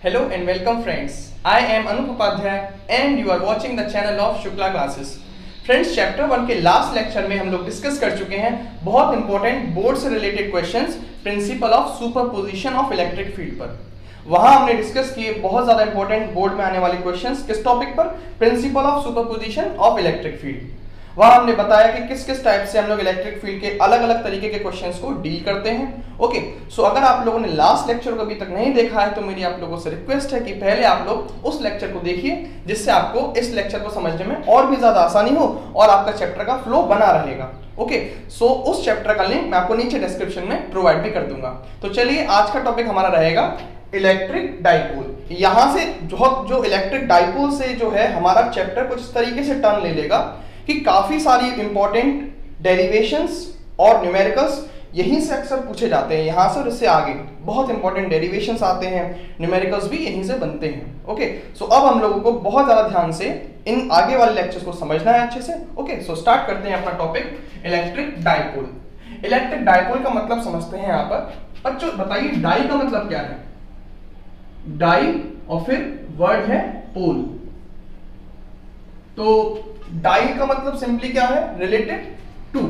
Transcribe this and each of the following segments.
Hello and welcome friends. I am Anup Upadhyay and you are watching the channel of Shukla Classes. Friends chapter 1 के last lecture में हम लोग discuss कर चुके हैं बहुत इंपॉर्टेंट बोर्ड से related questions principle of superposition of electric field पर। वहां हमने डिस्कस किए बहुत ज्यादा इंपॉर्टेंट बोर्ड में आने वाले क्वेश्चंस किस टॉपिक पर, principle of superposition of electric field. वहां हमने बताया कि किस किस टाइप से हम लोग इलेक्ट्रिक फील्ड के अलग अलग तरीके के क्वेश्चंस को डील करते हैं। ओके, सो अगर आप लोगों ने लास्ट लेक्चर को अभी तक नहीं देखा है तो मेरी आप लोगों से रिक्वेस्ट है कि पहले आप लोग उस लेक्चर को देखिए जिससे आपको इस लेक्चर को समझने में और भी ज्यादा आसानी हो और आपका चैप्टर का फ्लो बना रहेगा। ओके, सो उस चैप्टर का लिंक मैं आपको नीचे डिस्क्रिप्शन में प्रोवाइड भी कर दूंगा। तो चलिए आज का टॉपिक हमारा रहेगा इलेक्ट्रिक डाइपोल। यहां से जो इलेक्ट्रिक डाइपोल से जो है हमारा चैप्टर कुछ इस तरीके से टर्न ले लेगा कि काफी सारी इंपॉर्टेंट डेरिवेशंस और न्यूमेरिकल्स यहीं से अक्सर पूछे जाते हैं। यहां से और इससे आगे बहुत इंपॉर्टेंट डेरिवेशंस आते हैं, न्यूमेरिकल्स भी यहीं से बनते हैं। ओके, सो अब हम लोगों को बहुत ज्यादा ध्यान से इन आगे वाले लेक्चर्स को समझना है अच्छे से। ओके, सो स्टार्ट करते हैं अपना topic electric dipole. Electric dipole का मतलब समझते हैं यहाँ पर। बच्चों बताइए डाई का मतलब क्या है? डाई और फिर वर्ड है पोल। तो डाई का मतलब सिंपली क्या है? Related to.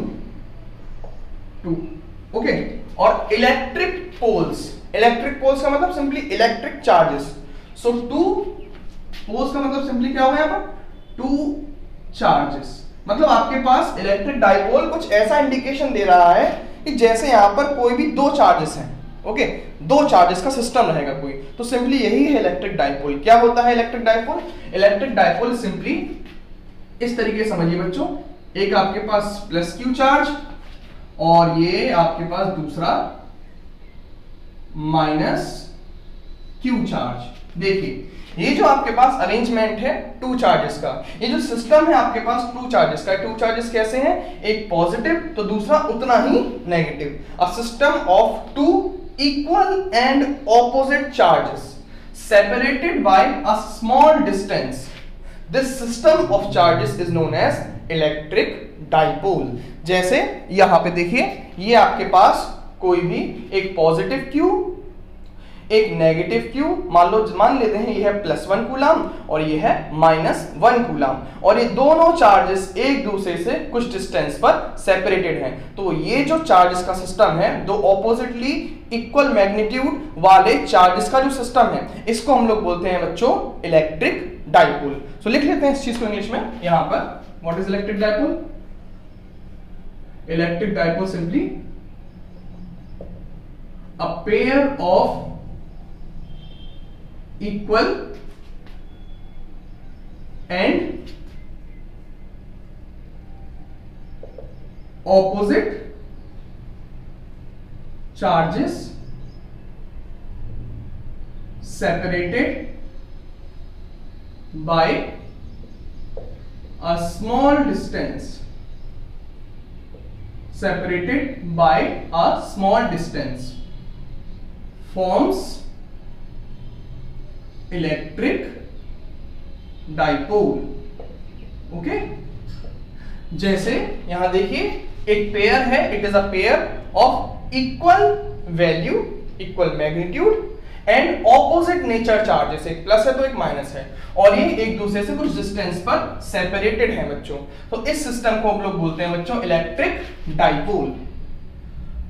ओके, और इलेक्ट्रिक पोल्स का मतलब simply electric charges. So two poles का मतलब सिंपली क्या होगा यहाँ पर? Two charges. मतलब आपके पास इलेक्ट्रिक डाइपोल कुछ ऐसा इंडिकेशन दे रहा है कि जैसे यहां पर कोई भी दो चार्जेस हैं। ओके, दो चार्जेस का सिस्टम रहेगा कोई, तो सिंपली यही है इलेक्ट्रिक डाइपोल। क्या होता है electric dipole? Electric dipole simply इस तरीके से समझिए बच्चों, एक आपके पास प्लस क्यू चार्ज और ये आपके पास दूसरा माइनस क्यू चार्ज। देखिए ये जो आपके पास अरेंजमेंट है टू चार्जेस का, ये जो सिस्टम है आपके पास टू चार्जेस का। टू चार्जेस कैसे हैं? एक पॉजिटिव तो दूसरा उतना ही negative. A system of two equal and opposite charges separated by a small distance. This system of charges is known as electric dipole। जैसे यहां पे देखिए, ये आपके पास कोई भी एक पॉजिटिव Q एक नेगेटिव Q, मान लेते हैं ये है +1 कूलम और ये है -1 कूलम, और ये दोनों चार्जेस एक दूसरे से कुछ डिस्टेंस पर सेपरेटेड हैं। तो ये जो चार्जेस का सिस्टम है, दो ऑपोजिटली इक्वल मैग्नीट्यूड वाले चार्जेस का जो सिस्टम है, इसको हम लोग बोलते हैं बच्चों इलेक्ट्रिक डाइपोल। सो लिख लेते हैं इस चीज को इंग्लिश में यहां पर। What is electric dipole? Electric dipole simply a pair of equal and opposite charges separated by a small distance, forms electric dipole. Okay, जैसे यहां देखिए एक पेयर है, it is a pair of equal value, equal magnitude and opposite nature charges. एक plus है तो एक minus है, और ये एक दूसरे से कुछ डिस्टेंस पर सेपरेटेड है बच्चों। तो इस सिस्टम को हम लोग बोलते हैं बच्चों इलेक्ट्रिक डाइपोल।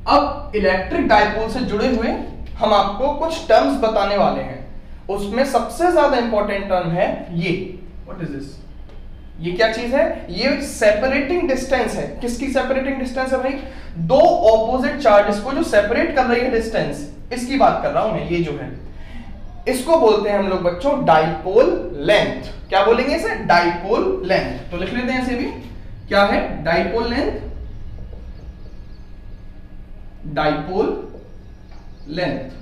अब इलेक्ट्रिक डाइपोल से जुड़े हुए हम आपको कुछ टर्म्स बताने वाले हैं। उसमें सबसे ज्यादा इंपॉर्टेंट टर्म है ये। What is this? ये क्या चीज है? ये सेपरेटिंग डिस्टेंस है। किसकी सेपरेटिंग डिस्टेंस है भाई? दो ऑपोजिट चार्जेस को जो सेपरेट कर रही है डिस्टेंस, इसकी बात कर रहा हूं मैं। ये जो है इसको बोलते हैं हम लोग बच्चों डाइपोल लेंथ। क्या बोलेंगे इसे? Dipole length. तो लिख लेते हैं इसे भी। क्या है dipole length? Dipole length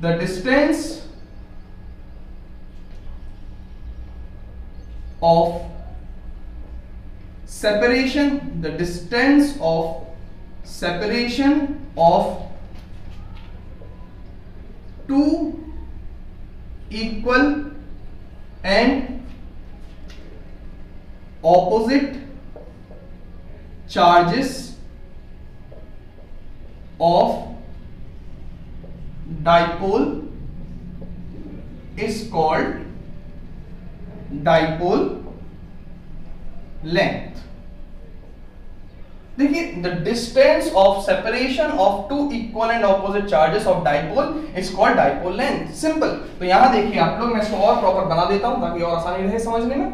the distance of separation of two equal and opposite charges of dipole is called dipole length. देखिए, the distance of separation of two equal and opposite charges of dipole is called dipole length. Simple. तो यहां देखिए आप लोग, मैं इसको और proper बना देता हूं ताकि और आसानी रहे समझने में।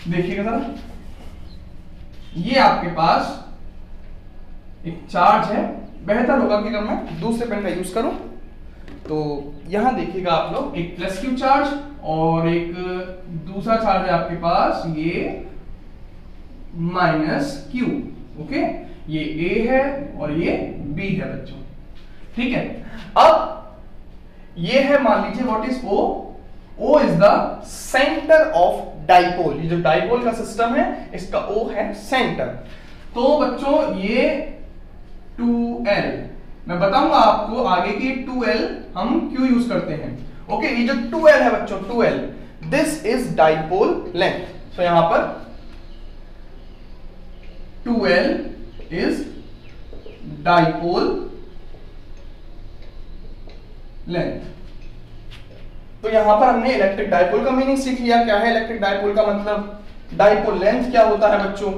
देखिएगा जरा, ये आपके पास एक चार्ज है। बेहतर होगा कि अगर मैं दूसरे पेन का यूज करूं। तो यहां देखिएगा आप लोग, एक प्लस क्यू चार्ज और एक दूसरा चार्ज है आपके पास ये माइनस क्यू। ओके, ये ए है और ये बी है बच्चों। ठीक है, अब ये है, मान लीजिए what is O. O is the centre of dipole. ये जो डाइपोल का सिस्टम है इसका ओ है सेंटर। तो बच्चों ये 2L, मैं बताऊंगा आपको आगे की 2L हम क्यों यूज करते हैं। ओके, ये जो 2L है बच्चों, 2L, this is dipole length. तो यहां पर 2L is dipole length। तो यहां पर हमने इलेक्ट्रिक डाइपोल का मीनिंग सीख लिया। क्या है इलेक्ट्रिक डाइपोल का मतलब, डाइपोल लेंथ क्या होता है बच्चों,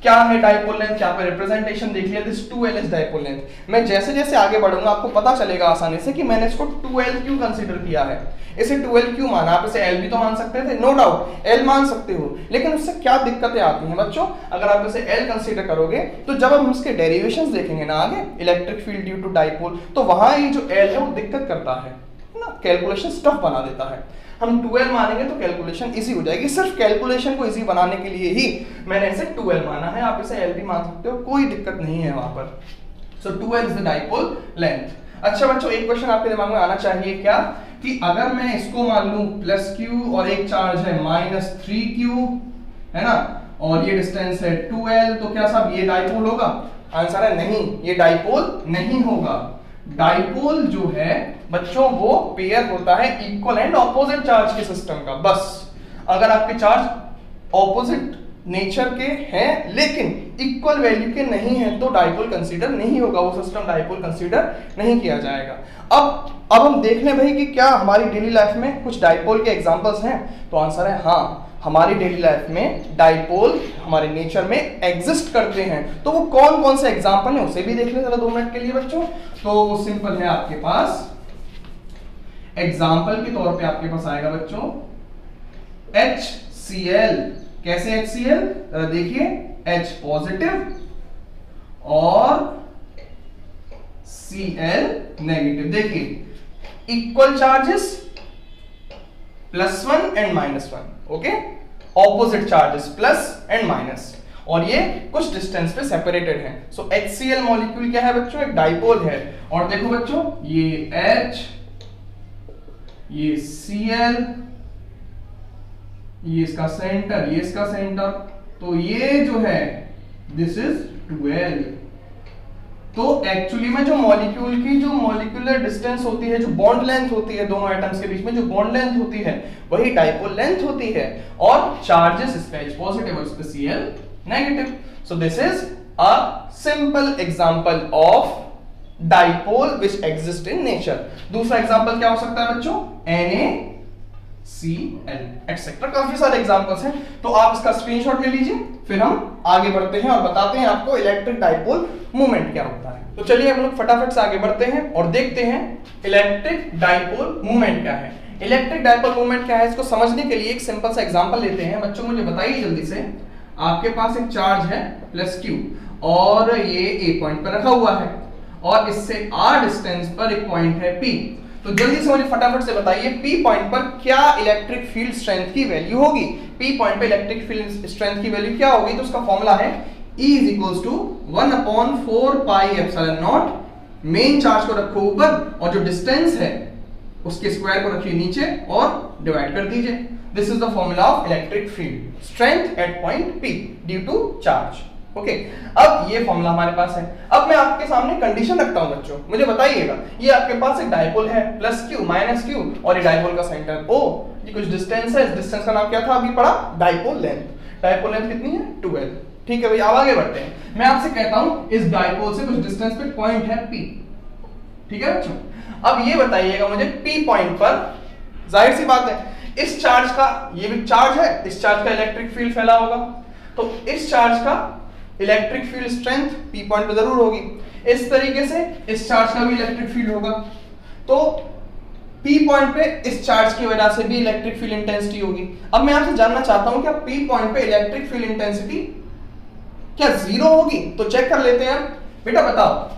क्या है डाइपोल लेंथ, यहाँ पे रिप्रेजेंटेशन देख लिया, this 2L is dipole length. मैं जैसे जैसे आगे बढ़ूंगा आपको पता चलेगा आसानी से कि मैंने इसको 2L क्यों कंसीडर किया है, इसे 2L क्यों माना। आप इसे L भी तो मान सकते थे, नो डाउट L मान सकते हो, लेकिन उससे क्या दिक्कतें आती हैं बच्चों अगर आप इसे L कंसीडर करोगे। तो जब हम इसके डेरिवेशंस देखेंगे ना आगे, electric field due to dipole, तो वहां ये जो L है वो दिक्कत करता है ना, कैलकुलेशन टफ बना देता है। हम 2L मानेंगे तो कैलकुलेशन इजी हो जाएगी। सिर्फ कैलकुलेशन को इजी बनाने के लिए ही मैंने इसे 2L माना है, आप इसे L भी मान सकते हो, कोई दिक्कत नहीं है वहां पर। सो 2L is the dipole length. अच्छा बच्चों, एक क्वेश्चन आपके दिमाग में आना चाहिए क्या, कि अगर मैं इसको मान लूं प्लस क्यू और एक चार्ज है माइनस 3Q, है ना, और ये डिस्टेंस है 2L, तो क्या साहब ये डाइपोल होगा? आंसर है नहीं, ये डाइपोल नहीं होगा। डाइपोल जो है बच्चों वो पेयर होता है इक्वल एंड ऑपोजिट चार्ज के सिस्टम का। बस अगर आपके चार्ज ऑपोजिट नेचर के हैं लेकिन इक्वल वैल्यू के नहीं है तो डाइपोल कंसीडर नहीं होगा, वो सिस्टम डाइपोल कंसीडर नहीं किया जाएगा। अब हम देख लें भाई कि क्या हमारी डेली लाइफ में कुछ डाइपोल के एग्जांपल्स हैं, तो आंसर है हाँ, हमारी डेली लाइफ में डाइपोल हमारे नेचर में एग्जिस्ट करते हैं। तो वो कौन कौन से एग्जांपल हैं उसे भी देख लें जरा 2 मिनट के लिए बच्चों। तो वो सिंपल है, आपके पास एग्जांपल के तौर पे आपके पास आएगा बच्चों HCl। कैसे HCl? देखिए H पॉजिटिव और Cl नेगेटिव। देखिए equal charges +1 and -1, okay, opposite charges plus and minus, और ये कुछ डिस्टेंस पे सेपरेटेड हैं। सो HCl मॉलिक्यूल क्या है बच्चों? एक डाइपोल है। और देखो बच्चों, ये H, ये Cl, ये इसका सेंटर, ये इसका सेंटर, तो ये जो है दिस इज 2L। तो एक्चुअली में जो मॉलिक्यूल की जो मॉलिक्यूलर डिस्टेंस होती है, जो बॉन्ड लेंथ होती है दोनों एटम्स के बीच में, जो बॉन्ड लेंथ होती है वही डाइपोल लेंथ होती है, और चार्जेस इस पे H पॉजिटिव और इस पे Cl negative. So this is a simple example of dipole which exist in nature. दूसरा एग्जांपल क्या हो सकता है बच्चों? NaCl एक्सेट्रा, काफी सारे एग्जांपल्स हैं। तो आप इसका स्क्रीनशॉट ले लीजिए, फिर हम आगे बढ़ते हैं और बताते हैं आपको इलेक्ट्रिक डाइपोल मूवमेंट क्या होता है। तो चलिए हम लोग फटाफट से आगे बढ़ते हैं और देखते हैं इलेक्ट्रिक डाइपोल मूवमेंट क्या है। इलेक्ट्रिक डाइपोल मूवमेंट क्या है, इसको समझने के लिए एक सिंपल सा एग्जांपल लेते हैं। बच्चों मुझे बताइए जल्दी से, आपके पास एक चार्ज है +Q और ये A पॉइंट पर रखा हुआ है और इससे R डिस्टेंस पर एक पॉइंट है P। तो जल्दी से मुझे फटाफट से बताइए P पॉइंट पर क्या इलेक्ट्रिक फील्ड स्ट्रेंथ की वैल्यू होगी? P पॉइंट पर इलेक्ट्रिक फील्ड स्ट्रेंथ की वैल्यू क्या होगी? तो उसका फॉर्मूला है E = 1/4πε0। मेन चार्ज को रखो ऊपर और जो डिस्टेंस है उसके स्क्वायर को रखिए नीचे और डिवाइड कर दीजिए। This is the formula of electric field strength at point P due to charge. Okay, अब ये फॉर्मूला हमारे पास है। अब मैं आपके सामने कंडीशन रखता हूं बच्चों, मुझे बताइएगा, ये आपके पास एक डाइपोल है +Q -Q और ये डाइपोल का सेंटर O, ये कुछ डिस्टेंस है, इस डिस्टेंस का नाम क्या था अभी पढ़ा? Dipole length. डाइपोल लेंथ कितनी है? 2L। ठीक है भाई, अब आगे बढ़ते हैं। मैं आपसे कहता हूं इस डाइपोल से कुछ डिस्टेंस पे पॉइंट है P, ठीक है बच्चों। अब ये बताइएगा मुझे P पॉइंट पर, जाहिर सी बात है इस चार्ज का, ये भी चार्ज है, इस चार्ज का इलेक्ट्रिक फील्ड फैला होगा, तो इस चार्ज का electric field strength P point पे जरूर होगी। इस तरीके से इस चार्ज का भी इलेक्ट्रिक फील्ड होगा, तो P पॉइंट पे इस चार्ज की वजह से भी इलेक्ट्रिक फील्ड इंटेंसिटी होगी। अब मैं आपसे जानना चाहता हूं कि P पॉइंट पे इलेक्ट्रिक फील्ड इंटेंसिटी क्या जीरो होगी? तो चेक कर लेते हैं। बेटा बताओ,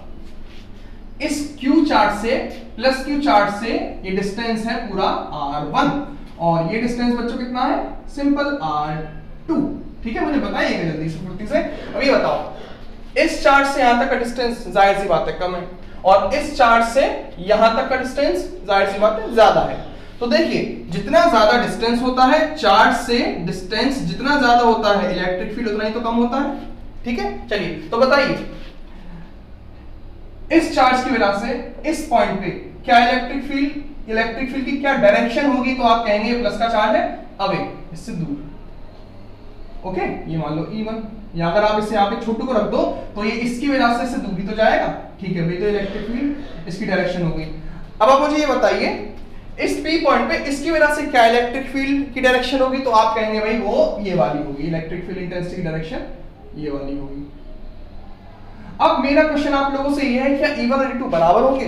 इस Q चार्ज से प्लस Q चार्ज से ये डिस्टेंस है पूरा R1 और ये डिस्टेंस बच्चों कितना है? Simple R2। ठीक है, मुझे बताइएगा जल्दी से फुर्ती से। अब ये बताओ, इस चार्ज से यहां तक का डिस्टेंस जाहिर सी बात है कम है, और इस चार्ज से यहां तक का डिस्टेंस जाहिर सी बात है ज्यादा है। तो देखिए, जितना ज्यादा डिस्टेंस होता है चार्ज से, डिस्टेंस जितना ज्यादा होता है इलेक्ट्रिक फील्ड उतना ही तो कम होता है। ठीक है, चलिए तो बताइए, इस चार्ज की वजह से इस पॉइंट पे क्या इलेक्ट्रिक फील्ड की क्या डायरेक्शन होगी? तो आप कहेंगे प्लस का चार्ज है, अवे, इससे दूर। ओके, ये मान लो E1, या अगर आप इसे यहाँ पे छोटू को रख दो तो ये इसकी वजह से इससे दूर भी तो जाएगा। ठीक है भाई, तो इलेक्ट्रिक फील्ड इसकी डायरेक्शन होगी। अब आप मुझे ये बताइए, इस P पॉइंट पे इसकी वजह से क्या इलेक्ट्रिक फील्ड की डायरेक्शन होगी? तो आप कहेंगे भाई वो ये वाली होगी, इलेक्ट्रिक फील्ड इंटेंसिटी की डायरेक्शन ये वाली होगी। अब मेरा क्वेश्चन आप लोगों से ये है, क्या E1 और E2 बराबर होंगे?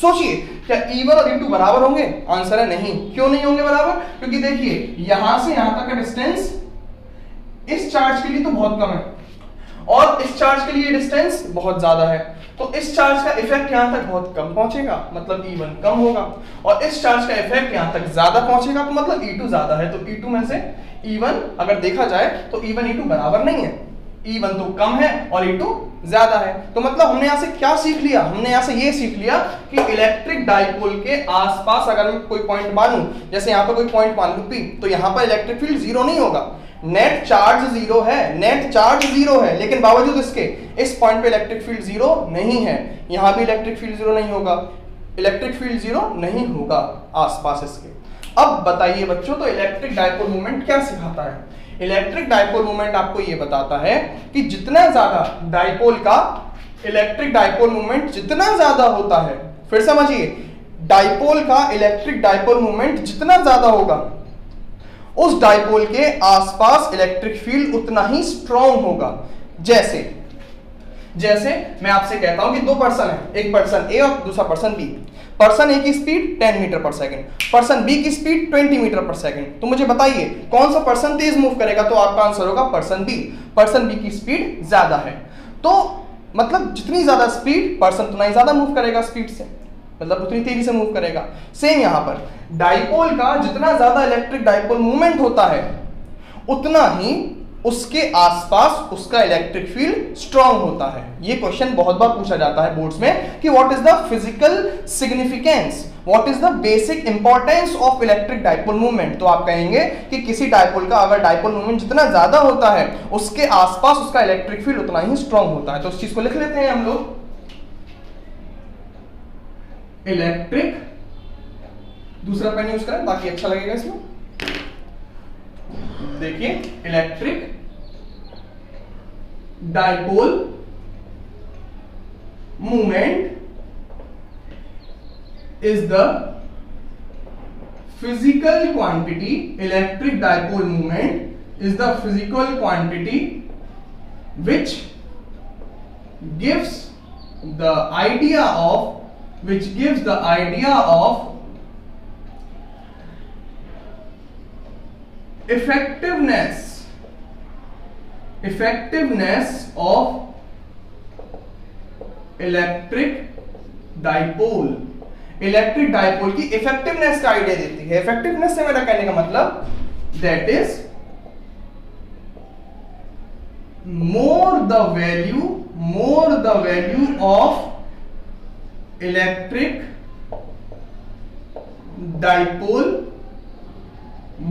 सोचिए, क्या E1 और E2 बराबर होंगे? आंसर है नहीं। क्यों नहीं होंगे बराबर? क्योंकि देखिए, यहां से यहां तक का डिस्टेंस इस चार्ज के लिए तो बहुत कम है और इस चार्ज के लिए डिस्टेंस बहुत ज्यादा है, तो इस चार्ज का इफेक्ट यहां तक बहुत कम पहुंचेगा, मतलब E1 कम होगा, और इस चार्ज का इफेक्ट यहां तक ज्यादा पहुंचेगा, तो मतलब E2 ज्यादा है। तो E2 में से E1 अगर देखा जाए तो E1 E2 बराबर नहीं है, E1 तो कम है और E2 ज्यादा है। तो मतलब हमने यहां से क्या सीख लिया? हमने यहां से ये सीख लिया कि इलेक्ट्रिक डाइपोल के आसपास अगर मैं कोई पॉइंट मानूं, जैसे यहां पर कोई पॉइंट मान लूं P, तो यहां पर इलेक्ट्रिक फील्ड जीरो नहीं होगा। नेट चार्ज जीरो है, नेट चार्ज जीरो है, लेकिन बावजूद इसके इस पॉइंट पे इलेक्ट्रिक फील्ड जीरो नहीं है। यहां भी इलेक्ट्रिक फील्ड जीरो नहीं होगा, इलेक्ट्रिक फील्ड जीरो नहीं होगा आसपास इसके। अब बताइए बच्चों, तो इलेक्ट्रिक डाइपोल मोमेंट क्या सिखाता है? इलेक्ट्रिक डाइपोल मोमेंट आपको ये बताता है कि जितना ज्यादा डाइपोल का इलेक्ट्रिक डाइपोल मोमेंट जितना ज्यादा होता है, फिर समझिए, डाइपोल का इलेक्ट्रिक डाइपोल मोमेंट जितना ज्यादा होगा, उस डाइपोल के आसपास इलेक्ट्रिक फील्ड उतना ही स्ट्रॉन्ग होगा। जैसे मैं आपसे कहता हूं कि दो पर्सन है, एक पर्सन ए और दूसरा पर्सन बी। पर्सन ए की स्पीड 10 मीटर पर सेकंड, पर्सन बी की स्पीड 20 मीटर पर सेकंड। तो मुझे बताइए कौन सा पर्सन तेज मूव करेगा? तो आपका आंसर होगा पर्सन बी। पर्सन बी की स्पीड ज्यादा है, तो मतलब जितनी ज्यादा स्पीड, पर्सन उतना ही ज्यादा मूव करेगा स्पीड से, मतलब उतनी तेजी से मूव करेगा। सेम यहां पर डाइपोल का जितना ज्यादा इलेक्ट्रिक डाइपोल मूवमेंट होता है, उतना ही उसके आसपास उसका इलेक्ट्रिक फील्ड स्ट्रांग होता है। ये क्वेश्चन बहुत बार पूछा जाता है बोर्ड्स में कि what is the physical significance, what is the basic importance of electric dipole movement. तो आप कहेंगे कि किसी डाइपोल का अगर डाइपोल मूवमेंट जितना ज्यादा होता है, उसके आसपास उसका इलेक्ट्रिक फील्ड उतना ही स्ट्रांग होता है। तो उस चीज को लिख लेते हैं हम लोग, इलेक्ट्रिक, दूसरा पेन यूज करें ताकि अच्छा लगेगा इसमें। देखिए, electric dipole movement is the physical quantity, electric dipole movement is the physical quantity which gives the idea of which gives the idea of effectiveness of electric dipole। Electric dipole की effectiveness का idea देती है। Effectiveness से मेरा कहने का मतलब that is more the value of electric dipole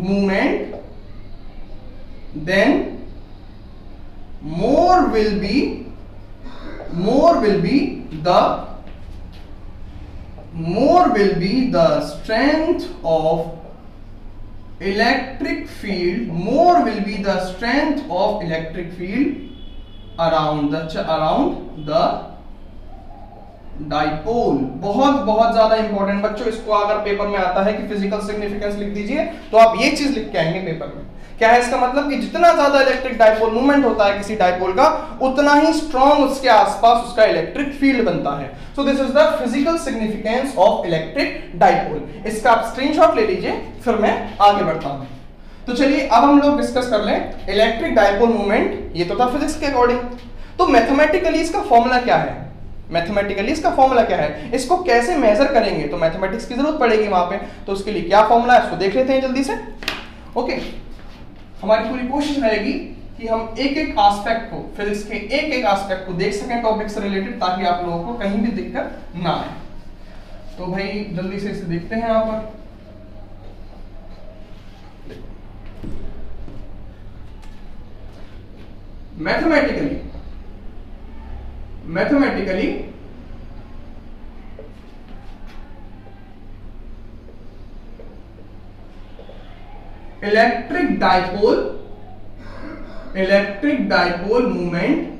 moment, then more will be the strength of electric field, more will be the strength of electric field around the dipole बहुत बहुत ज्यादा इंपॉर्टेंट बच्चों, इसको अगर पेपर में आता है कि फिजिकल सिग्निफिकेंस लिख दीजिए तो आप ये चीज लिख के आएंगे पेपर में। क्या है इसका मतलब कि जितना ज्यादा इलेक्ट्रिक डाइपोल मूवमेंट होता है किसी डाइपोल का, उतना ही स्ट्रॉन्ग उसके आसपास उसका इलेक्ट्रिक फील्ड बनता है। So this is the physical significance of electric dipole. इसका आप स्क्रीनशॉट ले लीजिए, फिर मैं आगे बढ़ता हूं। तो चलिए अब हम लोग डिस्कस कर लें इलेक्ट्रिक डाइपोल मूवमेंट। ये तो था फिजिक्स के अकॉर्डिंग। तो मैथमेटिकली इसका फॉर्मूला क्या है? मैथमेटिकली इसका फॉर्मूला क्या है, इसको कैसे मेजर करेंगे? तो मैथमेटिक्स की जरूरत पड़ेगी वहां पे, तो उसके लिए क्या फॉर्मूला है उसको देख लेते हैं जल्दी से। ओके, हमारी पूरी कोशिश रहेगी कि हम एक एक एस्पेक्ट को, फिजिक्स के एक एक एस्पेक्ट को देख सकें टॉपिक से रिलेटेड, ताकि आप लोगों को कहीं भी दिक्कत ना आए। तो भाई जल्दी से इसे देखते हैं यहां पर। Mathematically electric dipole movement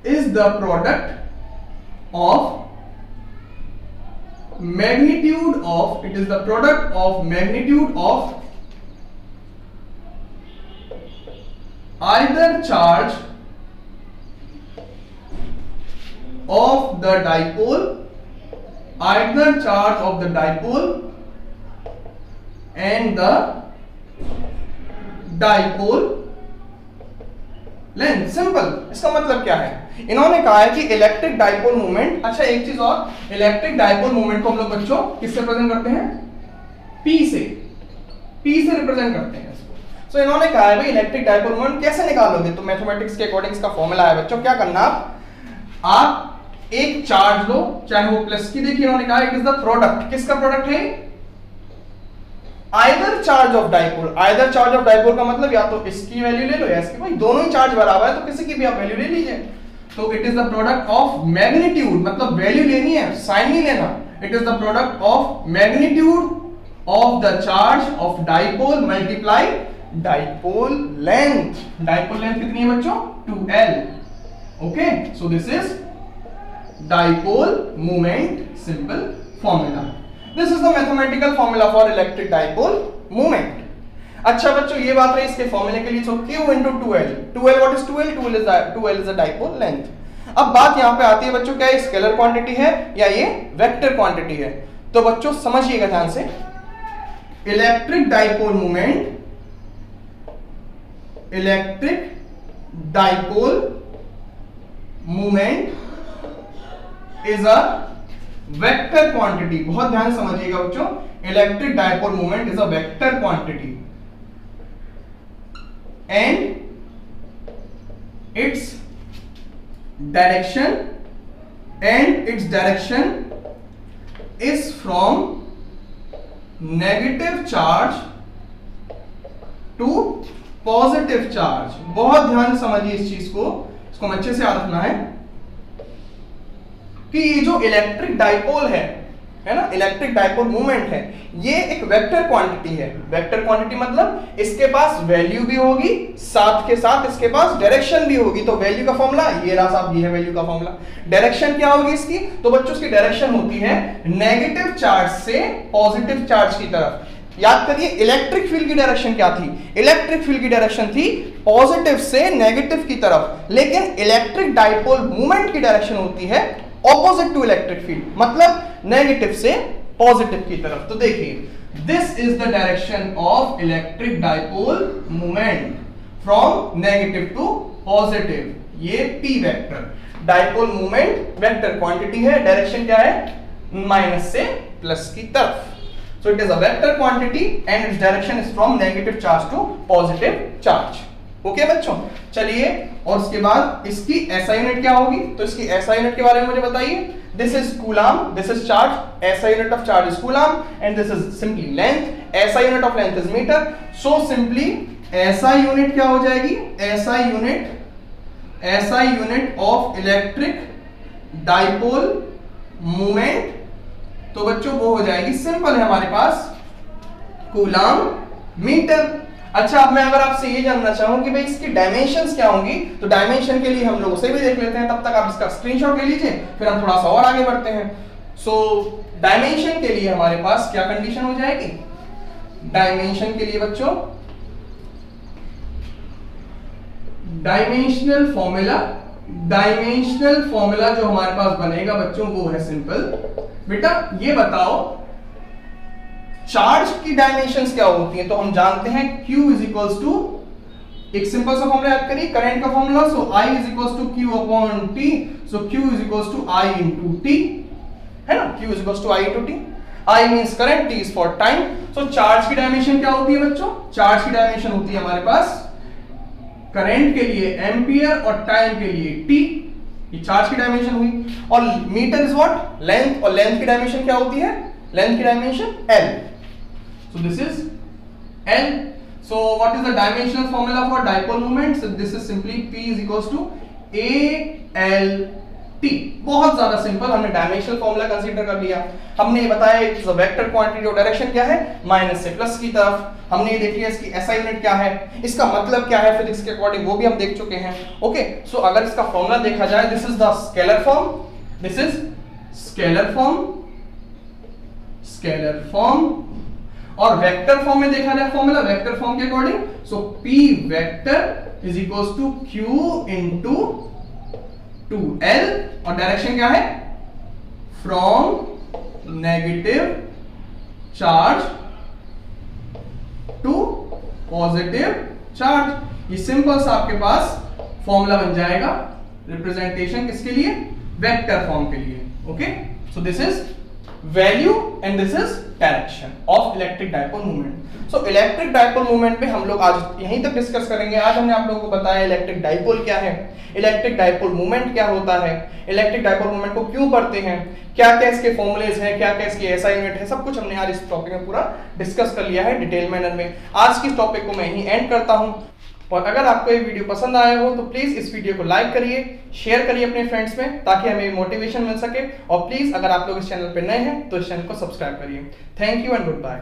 is the product of magnitude of, it is the product of magnitude of either charge of the dipole, either charge of the dipole and the dipole length. Simple. इसका मतलब क्या है, इन्होंने कहा है कि electric dipole movement, अच्छा एक चीज और, इलेक्ट्रिक डाइपोल मूवमेंट को हम लोग बच्चों किससे रिप्रेजेंट करते हैं? P से रिप्रेजेंट करते हैं इसको। सो इन्होंने कहा है भाई इलेक्ट्रिक डाइपोल मूवमेंट कैसे निकालोगे? तो मैथमेटिक्स के अकॉर्डिंग इसका फॉर्मूला है बच्चों, क्या करना आप एक चार्ज लो, चाहे वो प्लस की, देखिए इन्होंने कहा इट इज द प्रोडक्ट, किसका प्रोडक्ट है? Either charge of dipole. Either charge of dipole का मतलब या तो इसकी वैल्यू ले लो या इसकी, भाई दोनों ही चार्ज बराबर है तो किसी की भी आप वैल्यू ले लीजिए। तो it is the product of magnitude, मतलब वैल्यू लेनी है, साइन नहीं लेना। It is the product of magnitude of the charge of dipole multiply dipole length. Dipole length कितनी है बच्चों? 2L। Okay, so this is dipole movement simple formula. This is the mathematical formula for electric dipole moment. अच्छा बच्चों ये बात रही इसके फॉर्मूले के लिए, so Q into 2L. 2L what is 2L? 2L is a dipole length. अब बात यहाँ पे आती है बच्चों, क्या ये स्केलर क्वांटिटी है या ये वेक्टर क्वांटिटी है? तो बच्चों समझिएगा ध्यान से, electric dipole movement is a vector quantity. बहुत ध्यान से समझिएगा बच्चों, electric dipole movement is a vector quantity and its direction is from negative charge to positive charge. बहुत ध्यान से समझिए इस चीज को, इसको अच्छे से याद रखना है कि ये जो इलेक्ट्रिक डाइपोल है ना, इलेक्ट्रिक डाइपोल मूवमेंट है, ये एक वेक्टर क्वांटिटी है। वेक्टर क्वांटिटी मतलब इसके पास वैल्यू भी होगी, साथ के साथ इसके पास डायरेक्शन भी होगी। तो वैल्यू का फॉर्मूला ये रहा साहब, ये है वैल्यू का फॉर्मूला। डायरेक्शन क्या होगी इसकी? तो बच्चों इसकी डायरेक्शन होती है नेगेटिव चार्ज से पॉजिटिव चार्ज की तरफ। याद करिए इलेक्ट्रिक फील्ड की डायरेक्शन क्या थी? इलेक्ट्रिक फील्ड की डायरेक्शन थी पॉजिटिव से नेगेटिव की तरफ, लेकिन इलेक्ट्रिक डाइपोल मूवमेंट की डायरेक्शन होती है ऑपोजिट टू इलेक्ट्रिक फील्ड, मतलब नेगेटिव से पॉजिटिव की तरफ। तो देखिए this is the direction of electric dipole movement from negative to positive, ये P vector. Dipole movement vector quantity है, डायरेक्शन क्या है? माइनस से प्लस की तरफ। So it is a vector quantity and its direction is from negative charge to positive charge. Okay बच्चों, चलिए और उसके बाद इसकी SI यूनिट क्या होगी? तो इसकी SI यूनिट के बारे में मुझे बताइए। This is coulomb, this is charge, SI unit of charge is coulomb and this is simply length, SI unit of length is metre. So simply SI unit क्या हो जाएगी? SI unit of electric dipole movement, तो बच्चों वो हो जाएगी, simple है हमारे पास, कूलम मीटर। अच्छा, अब मैं अगर आपसे ये जानना चाहूं कि भाई इसकी डायमेंशंस क्या होंगी, तो डायमेंशन के लिए हम लोग उसे भी देख लेते हैं, तब तक आप इसका स्क्रीनशॉट ले लीजिए, फिर हम थोड़ा सा और आगे बढ़ते हैं। सो डायमेंशन के लिए हमारे पास क्या कंडीशन हो जाएगी? डायमेंशन के लिए बच्चों डायमेंशनल फॉर्मूला जो हमारे पास बनेगा बच्चों वो है सिंपल। बेटा ये बताओ चार्ज की डायमेंशंस क्या होती हैं? तो हम जानते हैं Q इज इक्वल्स टू, एक सिंपल सा फॉर्मूला याद करिए करंट का formula, so I is equals to Q upon T, so Q is equals to I into T, है ना? Q is equals to I into T, I means current, T is for time. So charge की dimension क्या होती है बच्चों? Charge की dimension होती है हमारे पास करंट के लिए एम्पियर और टाइम के लिए T, ये चार्ज की डायमेंशन हुई। और मीटर इज व्हाट? लेंथ, और लेंथ की डायमेंशन क्या होती है? लेंथ की dimension L, so this is L. So what is the dimensional formula for dipole moment? So this is simply P is equals to ALT. बहुत ज्यादा simple, हमने dimensional formula consider कर लिया। हमने ये बताया इट्स अ वेक्टर क्वांटिटी और direction क्या है? माइनस से प्लस की तरफ। हमने ये देख लिया इसकी SI यूनिट क्या है, इसका मतलब क्या है फिजिक्स के अकॉर्डिंग, वो भी हम देख चुके हैं। ओके, सो अगर इसका फॉर्मूला देखा जाए, this is the scalar form, this is scalar form, और वेक्टर फॉर्म में देखा जाए फॉर्मूला वेक्टर फॉर्म के according, so P vector is equals to Q into 2L, और डायरेक्शन क्या है? From negative charge to positive charge. ये simple सा आपके पास फॉर्मूला बन जाएगा, रिप्रेजेंटेशन किसके लिए? वेक्टर फॉर्म के लिए। Okay, so this is value and this is direction of electric dipole movement. So electric dipole movement पे हम लोग आज यहीं तक डिस्कस करेंगे। आज हमने आप लोगों को बताया इलेक्ट्रिक डाइपोल क्या है, इलेक्ट्रिक डाइपोल मूवमेंट क्या होता है, इलेक्ट्रिक डाइपोल मूवमेंट को क्यों पढ़ते हैं, क्या क्या इसके फॉर्मूलेज हैं, क्या क्या इसकी SI यूनिट है, सब कुछ हमने आज इस टॉपिक में पूरा डिस्कस कर लिया है डिटेल मैनर में। आज की टॉपिक को मैं यहीं एंड करता हूं, और अगर आपको ये वीडियो पसंद आया हो तो प्लीज इस वीडियो को लाइक करिए, शेयर करिए अपने फ्रेंड्स में, ताकि हमें मोटिवेशन मिल सके। और प्लीज अगर आप लोग इस चैनल पे नए हैं तो इस चैनल को सब्सक्राइब करिए। Thank you and good bye.